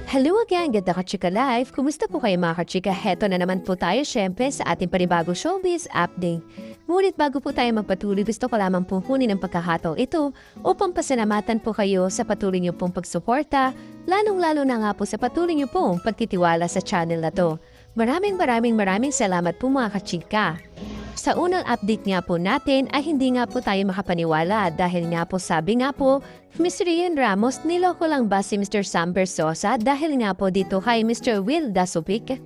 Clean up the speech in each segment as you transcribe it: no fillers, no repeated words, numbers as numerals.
Hello again, ganda ka-chika live. Kumusta po kayo mga ka-chika? Heto na naman po tayo syempre sa ating panibagong showbiz update. Ngunit bago po tayo magpatuloy, gusto ko lamang pong kunin ang pagkakataong ito upang pasalamatan po kayo sa patuloy niyo pong pagsuporta, lalong-lalo na nga po sa patuloy niyo pong pagtitiwala sa channel na to. Maraming salamat po mga ka-chika. Sa unang update nga po natin ay hindi nga po tayo makapaniwala dahil nga po sabi nga po, Ms. Rian Ramos, niloko lang ba si Mr. Sam Bersosa dahil nga po dito kay Mr. Will Dasupik?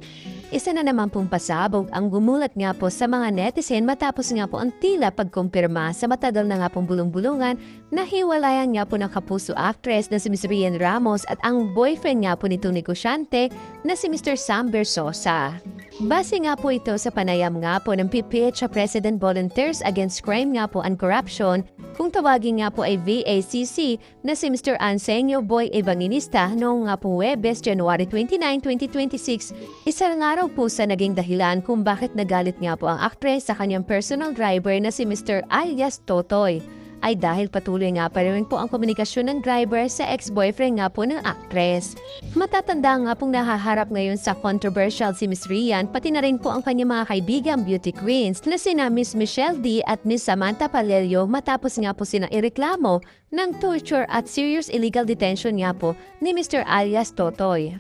Isa na naman pong pasabog ang gumulat nga po sa mga netizen matapos nga po ang tila pagkumpirma sa matagal na nga pong bulong-bulungan na hiwalayan nga po ng kapuso actress na si Ms. Rian Ramos at ang boyfriend nga po nitong negosyante na si Mr. Sam Bersosa. Base nga po ito sa panayam nga po ng PPH President Volunteers Against Crime nga po and Corruption, kung tawagin nga po ay VACC na si Mr. Ansenio Boy Evangelista noong nga po Huwebes, January 29, 2026. Isa nga raw po sa naging dahilan kung bakit nagalit nga po ang aktres sa kanyang personal driver na si Mr. alias Totoy ay dahil patuloy nga pa rin po ang komunikasyon ng driver sa ex-boyfriend nga po ng aktres. Matatanda nga pong nahaharap ngayon sa controversial si Miss Rian pati na rin po ang kanyang mga kaibigang beauty queens na sina Miss Michelle D at Miss Samantha Palelio matapos nga po silang ireklamo ng torture at serious illegal detention nga po ni Mr. alias Totoy.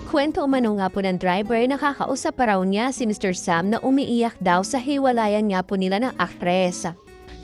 Kwento umano nga po ng driver, nakakausap pa raw niya si Mr. Sam na umiiyak daw sa hiwalayan nga po nila ng aktres.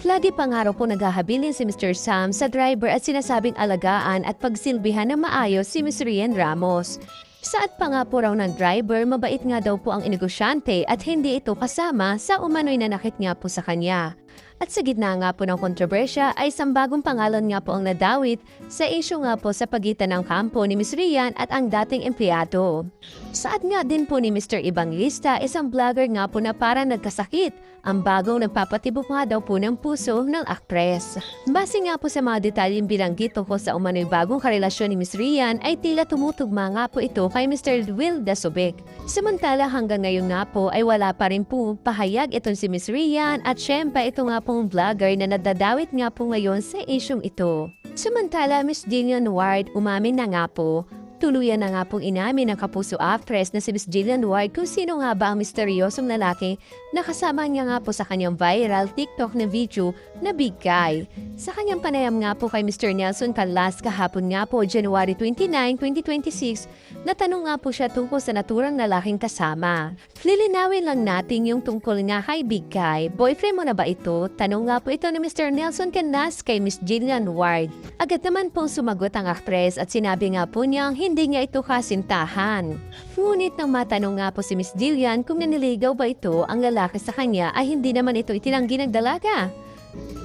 Lagi pa nga raw po naghahabilin si Mr. Sam sa driver at sinasabing alagaan at pagsilbihan na maayos si Ms. Rian Ramos. Saad pa nga po raw ng driver, mabait nga daw po ang negosyante at hindi ito kasama sa umano'y nanakit nga po sa kanya. At sa gitna nga po ng kontrobersya ay isang bagong pangalan nga po ang nadawit sa isyu nga po sa pagitan ng kampo ni Ms. Rian at ang dating empleyado. Saad nga din po ni Mr. Evangelista, isang vlogger nga po na parang nagkasakit, ang bagong nagpapatibok nga daw po ng puso ng aktres. Base nga po sa mga detalyeng binanggit ko sa umano'y bagong karelasyon ni Ms. Rian ay tila tumutugma nga po ito kay Mr. Will Dasupik. Samantala hanggang ngayon nga po ay wala pa rin po pahayag itong si Ms. Rian at syempre ito nga pong vlogger na nadadawit nga po ngayon sa isyong ito. Samantala Ms. Jillian Ward umamin na nga po, tuluyan na nga pong inamin ng kapuso actress na si Ms. Jillian Ward kung sino nga ba ang misteryosong lalaki na kasama niya nga po sa kanyang viral TikTok na video na Big Guy. Sa kanyang panayam nga po kay Mr. Nelson Canlas kahapon nga po January 29, 2026, natanong nga po siya tungkol sa naturang lalaking kasama. Lilinawin lang natin yung tungkol nga kay Big Guy. Boyfriend mo na ba ito? Tanong nga po ito ni Mr. Nelson Canlas kay Ms. Jillian Ward. Agad naman pong sumagot ang aktres at sinabi nga po niyang hindi niya ito kasintahan. Ngunit nang matanong nga po si Ms. Jillian kung naniligaw ba ito ang lalaki sa kanya ay hindi naman ito itinanggi ng dalaga.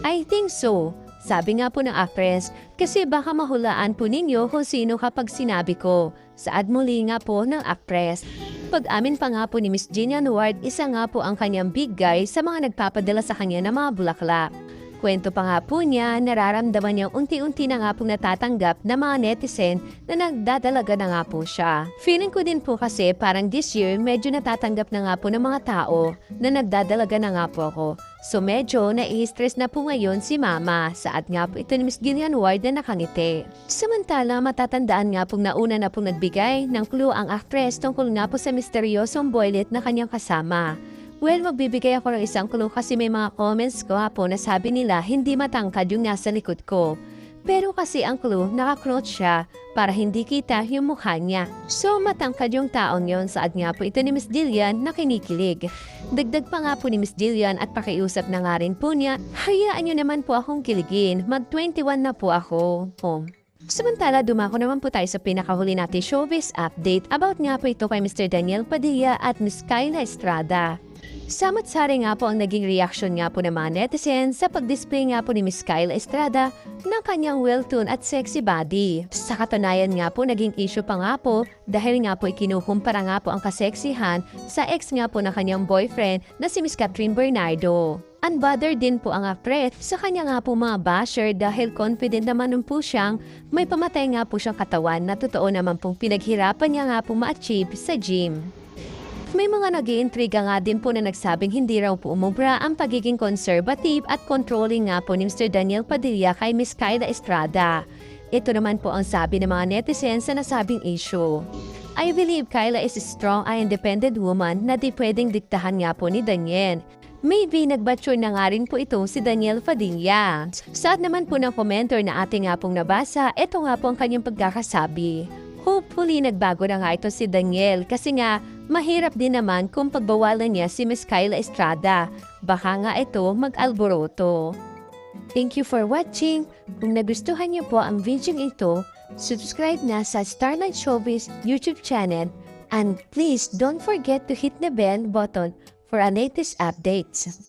I think so. Sabi nga po ng actress, kasi baka mahulaan po ninyo kung sino kapag sinabi ko. Saad muli nga po ng actress. Pag-amin pa nga po ni Ms. Jillian Ward, isa nga po ang kanyang big guy sa mga nagpapadala sa kanya ng mga bulaklak. Kwento pa nga po niya, nararamdaman niyang unti-unti na nga pong natatanggap na mga netizen na nagdadalaga na nga po siya. Feeling ko din po kasi parang this year medyo natatanggap na nga po ng mga tao na nagdadalaga na nga po ako. So medyo nai-stress na po ngayon si Mama. Saad nga po ito ni Ms. Jillian Ward na nakangiti. Samantala matatandaan nga pong nauna na pong nagbigay ng clue ang actress tungkol nga po sa misteryosong boylet na kanyang kasama. Well, magbibigay ako ng isang clue kasi may mga comments ko po na sabi nila hindi matangkad yung nasa likod ko. Pero kasi ang clue, naka-crouch siya para hindi kita yung mukha niya. So matangkad yung taong yon. Saad nga po ito ni Ms. Jillian na kinikilig. Dagdag pa nga po ni Ms. Jillian at pakiusap na nga rin po niya, hayaan nyo naman po akong kiligin, mag-21 na po ako. Samantala, dumako naman po tayo sa pinakahuli natin showbiz update about nga po ito kay Mr. Daniel Padilla at Ms. Kyla Estrada. Samot-sari nga po ang naging reaksyon nga po ng mga netizens sa pag-display nga po ni Ms. Kyla Estrada ng kanyang well-toned at sexy body. Sa katunayan nga po, naging issue pa nga po dahil nga po ikinukumpara nga po ang kaseksihan sa ex nga po na kanyang boyfriend na si Ms. Catherine Bernardo. Unbothered din po ang actress sa kanya nga po mga basher dahil confident naman po siyang may pamatay nga po siyang katawan na totoo naman pong pinaghirapan niya nga po ma-achieve sa gym. May mga nag-iintriga nga din po na nagsabing hindi raw po umubra ang pagiging conservative at controlling nga po ni Mr. Daniel Padilla kay Ms. Kyla Estrada. Ito naman po ang sabi ng mga netizens sa nasabing issue. I believe Kyla is a strong and independent woman na di pwedeng diktahan nga po ni Daniel. Maybe nagbatsyon na nga rin po ito si Daniel Padilla. Sa naman po ng commenter na ating nga pong nabasa, ito nga po ang kanyang pagkakasabi. Hopefully nagbago na nga ito si Daniel kasi nga mahirap din naman kung pagbawalan niya si Miss Kyla Estrada. Baka nga ito mag-alboroto. Thank you for watching. Kung nagustuhan niyo po ang video ito, subscribe na sa Starlight Showbiz YouTube channel and please don't forget to hit the bell button for our latest updates.